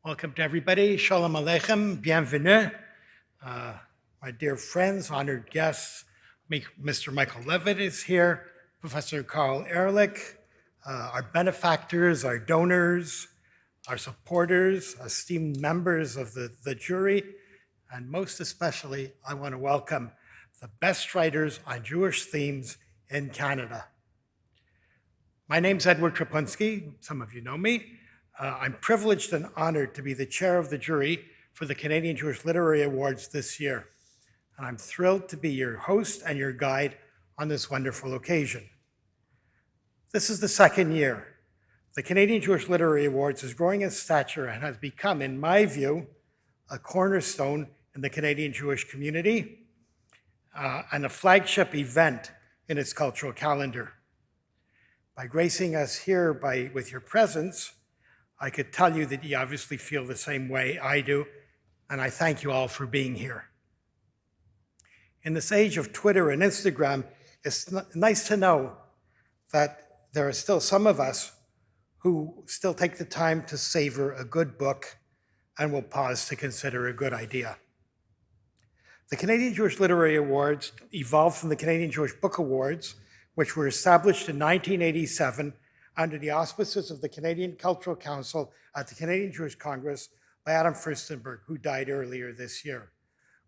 Welcome to everybody. Shalom Aleichem. Bienvenue. My dear friends, honored guests, Mr. Michael Levitt is here, Professor Carl Ehrlich, our benefactors, our donors, our supporters, esteemed members of the jury, and most especially, I want to welcome the best writers on Jewish themes in Canada. My name's Edward Trapunski. Some of you know me. I'm privileged and honored to be the chair of the jury for the Canadian Jewish Literary Awards this year. And I'm thrilled to be your host and your guide on this wonderful occasion. This is the second year. The Canadian Jewish Literary Awards is growing in stature and has become, in my view, a cornerstone in the Canadian Jewish community and a flagship event in its cultural calendar. By gracing us here with your presence, I could tell you that you obviously feel the same way I do, and I thank you all for being here. In this age of Twitter and Instagram, it's nice to know that there are still some of us who still take the time to savor a good book and will pause to consider a good idea. The Canadian Jewish Literary Awards evolved from the Canadian Jewish Book Awards, which were established in 1987 under the auspices of the Canadian Cultural Council at the Canadian Jewish Congress by Adam Furstenberg, who died earlier this year.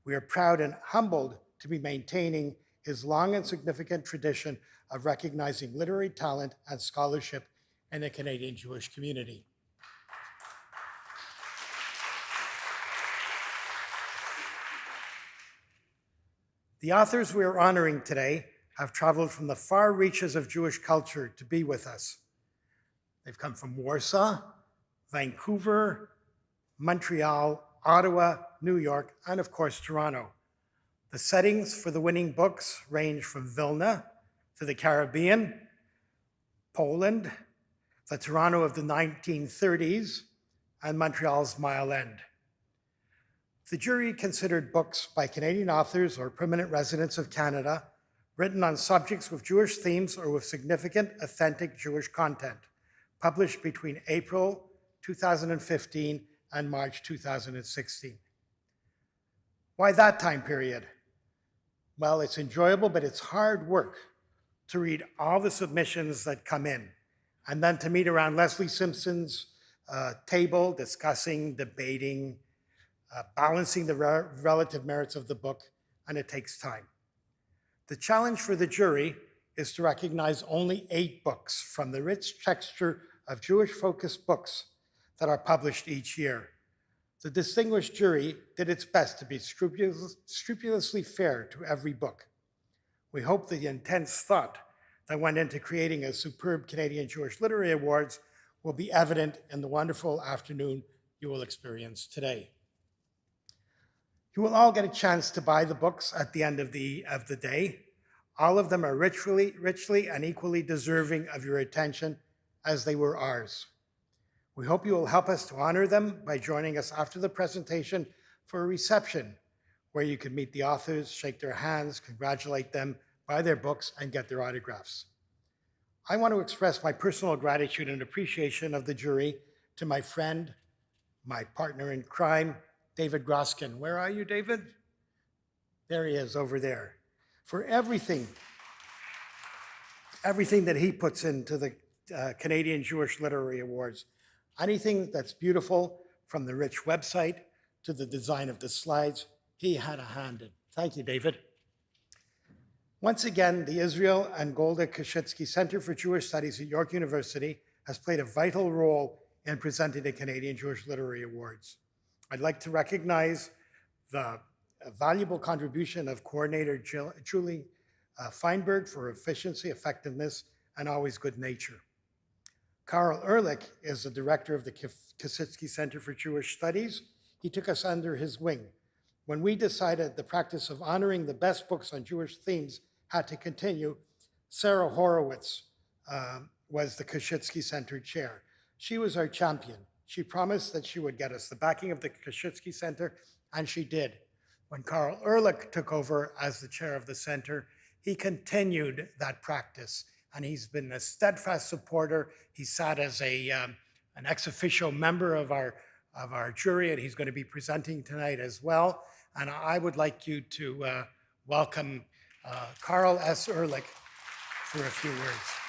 We are proud and humbled to be maintaining his long and significant tradition of recognizing literary talent and scholarship in the Canadian Jewish community. The authors we are honoring today have traveled from the far reaches of Jewish culture to be with us. They've come from Warsaw, Vancouver, Montreal, Ottawa, New York, and of course, Toronto. The settings for the winning books range from Vilna to the Caribbean, Poland, the Toronto of the 1930s, and Montreal's Mile End. The jury considered books by Canadian authors or permanent residents of Canada written on subjects with Jewish themes or with significant, authentic Jewish content, published between April 2015 and March 2016. Why that time period? Well, it's enjoyable, but it's hard work to read all the submissions that come in, and then to meet around Leslie Simpson's table, discussing, debating, balancing the relative merits of the book, and it takes time. The challenge for the jury is to recognize only 8 books from the rich texture of Jewish-focused books that are published each year. The distinguished jury did its best to be scrupulously fair to every book. We hope the intense thought that went into creating a superb Canadian Jewish Literary Awards will be evident in the wonderful afternoon you will experience today. You will all get a chance to buy the books at the end of the day. All of them are richly and equally deserving of your attention as they were ours. We hope you will help us to honor them by joining us after the presentation for a reception where you can meet the authors, shake their hands, congratulate them, buy their books, and get their autographs. I want to express my personal gratitude and appreciation of the jury to my friend, my partner in crime, David Groskin. Where are you, David? There he is, over there. For everything that he puts into the Canadian Jewish Literary Awards. Anything that's beautiful, from the rich website to the design of the slides, he had a hand in. Thank you, David. Once again, the Israel and Golda Koshitsky Center for Jewish Studies at York University has played a vital role in presenting the Canadian Jewish Literary Awards. I'd like to recognize the valuable contribution of coordinator Julie Feinberg for efficiency, effectiveness, and always good nature. Carl Ehrlich is the director of the Koshitsky Center for Jewish Studies. He took us under his wing. When we decided the practice of honoring the best books on Jewish themes had to continue, Sarah Horowitz was the Koshitsky Center chair. She was our champion. She promised that she would get us the backing of the Koshitsky Center, and she did. When Carl Ehrlich took over as the chair of the center, he continued that practice, and he's been a steadfast supporter. He sat as an ex officio member of our of our jury, and he's going to be presenting tonight as well. And I would like you to welcome Carl S. Ehrlich for a few words.